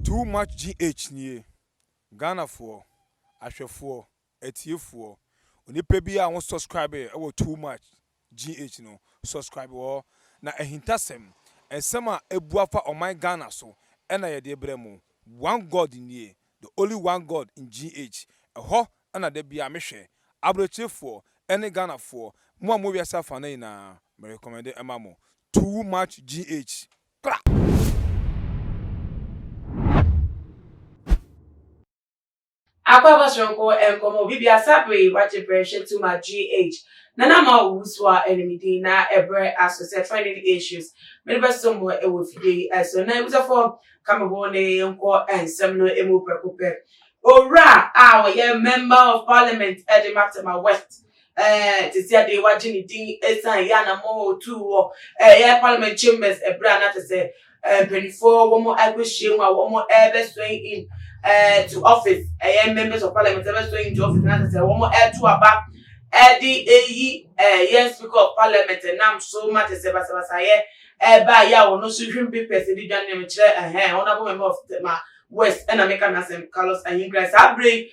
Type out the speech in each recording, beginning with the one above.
Too much GH nie. Ghana for ahwefo etiefo. Onipa bi a won subscribe e too much GH no subscribe wo na ehintasem ensem a ebuafa oman Ghana so na ye de bremu one god nie, the only one god in GH eho na de bia mehwe abrochefo ene Ghana for mo mo wiasa fa na me recommend emamo too much GH. Akwa Sonko Enkomo Bibia Sapre watch pressure to my GH. Nana ma wuswa enemy na ebre associate finding issues. Many best somewhere it will be so na it was a form come on enko and some no emu precope. Ora our yeah member of parliament Eddie Matama West. To see they watching the thing esan yana mo too yeah parliament chambers ebra na to say 24 one more agwishim one more ever swing in to office members of parliament ever swing to office na say one more to about Eddie yes speaker of parliament and nam so much as ever ba ya wono so hwim papers di dwan nem kire honorable member of my West and American Assembly Carlos Ahenkorah Sabre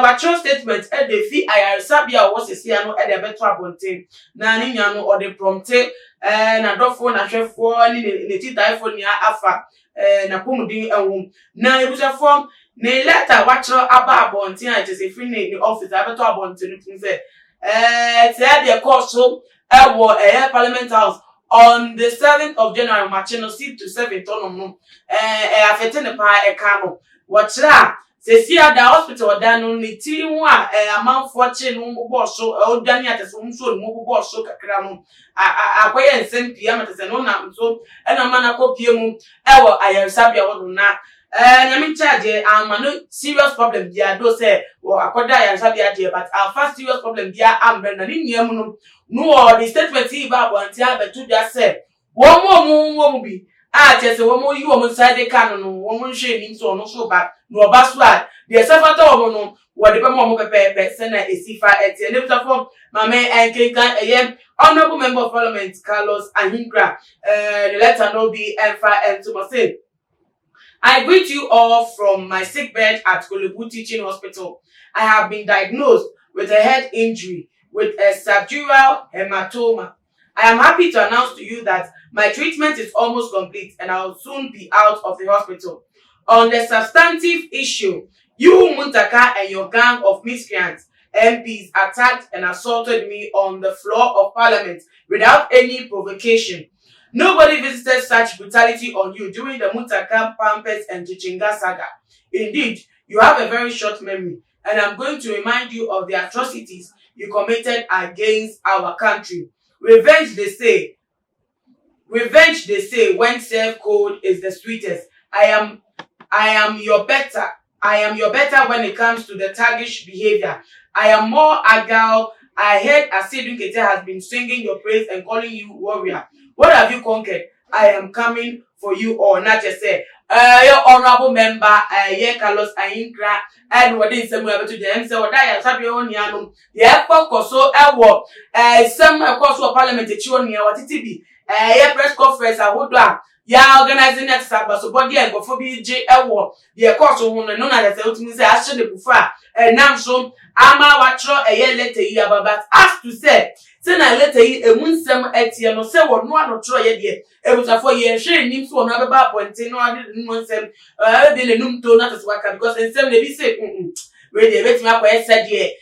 what your statement the fee I sabia was see no e de beto abonten na ni nya no or the prompte na dofo na hwefo ni ti taifo ni afa na komudin enwom na ebusafo na letter what your aba abonten I just free ni office abeto abonten tin say say the course so Parliament House on the 7th of January machino 6 to 7th on affecting the pa ekano wachira se sia da hospital da no ni ti hu a amanfo che no bo so odwane atese so no bo so kakra no akoye nsem pia matese no na so na mana kopie mu ewo ayarsabia wodo na nyame charge amano serious problem dia do say wo akoda ayarsabia dia but our first serious problem dia ambre na ni niam no the statement he ba bonti abetu dia say wo mo bi chese wo mo yi wo mo side kan no wo mo hwe ni so no so ba no oba so a de sefata wo no wo de be mo pepe se na esifa etie ne butafo mame enkenkan honorable member of parliament Carlos Ahenkorah the letter no be enfa to say I greet you all from my sick bed at Kolubu Teaching Hospital. I have been diagnosed with a head injury with a subdural hematoma. I am happy to announce to you that my treatment is almost complete and I will soon be out of the hospital. On the substantive issue, you Muntaka and your gang of miscreants, MPs, attacked and assaulted me on the floor of parliament without any provocation. Nobody visited such brutality on you during the Muntaka, Pampers and Chichinga saga. Indeed, you have a very short memory and I'm going to remind you of the atrocities you committed against our country. Revenge, they say, when self code is the sweetest. I am your better. I am your better when it comes to the thuggish behavior. I am more agile. I heard Asidun Kete has been singing your praise and calling you warrior. What have you conquered? I am coming for you all. Not just say, your honorable member, Carlos Ahenkorah, and what is some way to them. So, what I have said, you the course so some course of parliament, what it be, press conference, I would ya organizing that sabba so body and go for BJ the course of one and none as ultimately actually before now so ama watro a year later here but as to say na later a munsem etie no say wo no anotro ye de e butafo ye hwe nim so no abeba ponte no ade munsem be le num to na to waka because ensem na bi say we dey betima kwa said ye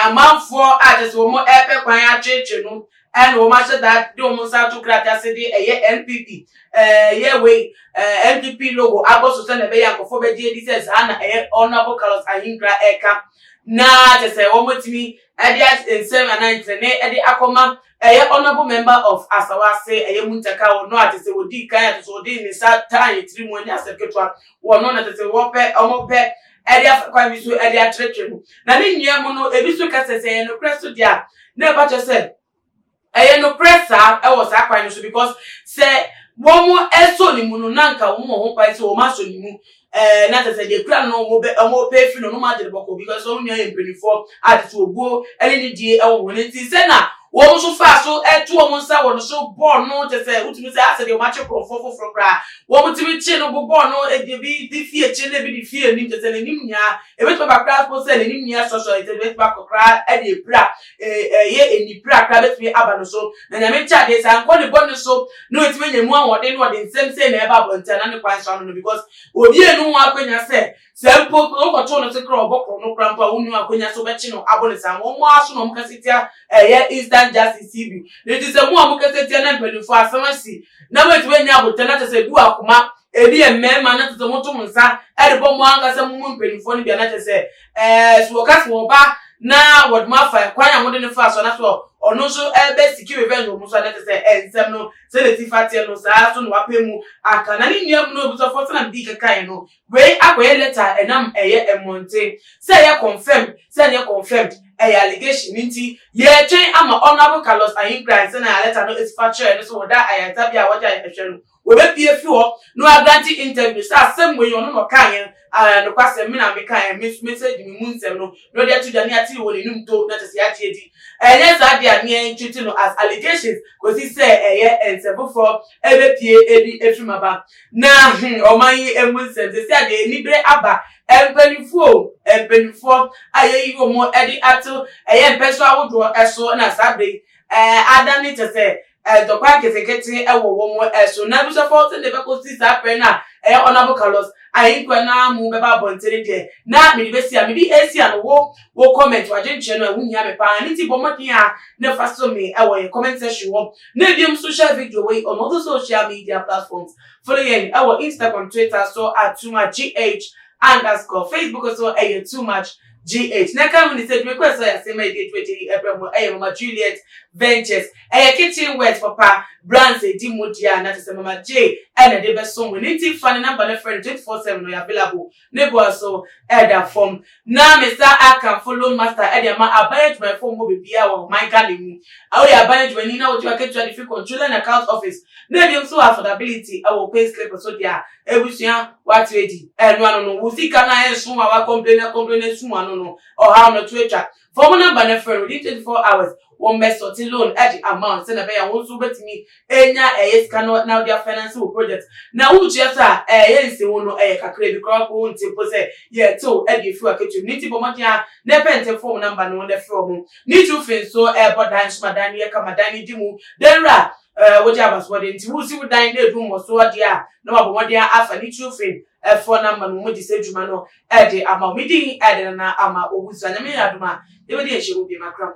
amanfo ade so mo epe kwan atweche no and we must that do musa to krata city NPP NPP logo abo so na be yankofo be die this ana honorable Carlos Ahenkorah eka na te say wo motimi Ediat in 7 and 9 Edi Akoma honorable member of Asawase Muntaka no at say odi kan so odi ni sa tan 3 months as secretary wo no na te say wo pe omope edi afakwa bi so edi atretre na ni nyiam no ebi so ka say no preso dia na ba che say no pressa was akwa so because say wo mo eso ni mu no nanka wo mo ho pa say wo ma so ni mu na te say the plan no mo pay free no ma de boko because so nya empany for at to go any die e wo ni ti say na wo so fa so etu o nsa wo no so ball no te say utimi say ase de match profofo fro kra wo mutimi chi no ball no e de bi di fie chi le bi di fie ni te say nim nya e beto ba kra so say nim nya so e te beto ba kra e de pra ye eni pra kra betimi aba no so na nya me cha de say anko de ball no so no etimi nya mu anwode no de nsem say na e ba bonta na ne kwan so no because obi enu ho akwanya say sempo ko to no se kra obokro no kra mpa unu akwanya so be chi no abone sam wo mo aso no mkasitia ye instant justice CB ne ti se mu amukasitia na mpanifo asamasi na wetu nya abote na se du akoma edi emmema na to moto munsa e de bomo ankasa mu mpanifo ni bia na se so ka so ba na word ma fa kwanya mo de ne fa so na so ono so ebe siki revenge mo so na se ensem no se le ti fatie no sa so no apemu aka na ni nua mu no obuso for na bi kaka no we akoye letter enam eye emonte se ye confirmed allegation nti ye twen ama honorable Carlos Ahenkorah se na letter no is factual no so that ayata bia waja ehwe no we be pie fi ho no agranti interview sa sem we no no kan no kwasem me na me kan message me mu nsem no no dey to jani ati wo ni num to na tese ya tiedi yes adia ne treating no as allegations ko si say ensebo for ebe pie edi efrimaba na oman emu nsem se ade nibre aba empenifo ayeyi omo edi ato empeso awodo eso na sabe adani tese dokwa kesekete ewo wo eso na bi so for se de be ko si sa pe na honorable Carlos Ahenkorah na mu be ba bontere de na me be si a me di esi an wo comment wa jenche no ehun ya me pa ni ti bomodin a na fa so me ewo comment section wo na bi social video we on other social media platforms follow yen our Instagram, Twitter so at @gh_, Facebook so too much GH. Na come ni say me question ya say me dey 20 April Mama Juliet Ventures kitchen wet papa brands di modia na say Mama J and dey be so we need fan number na friend 24/7 no available neighbor so that form na me say I can follow master e ma abide my phone mo be bia wo my card mu awo ya abide when na what you can try to control an account office na bi so affordability I will pay slip so dia ebusia what ready no we see kana e so wa complain so no or how not to attract for number na friend within 24 hours one best sorting loan at the amount send a pay and also bet me enya cannot now their financial project now who just yes no kakre because won't say yeah so if you are kitchen need to pomotia ne pente phone number no the from need to fin so but dance madani kamadani dimu then what you have what into who see what dine the room or so dia no about what they are after need to fin phone number no mo di say juma no the amount meeting na ama obusa na me aduma they be dey she will be my crown.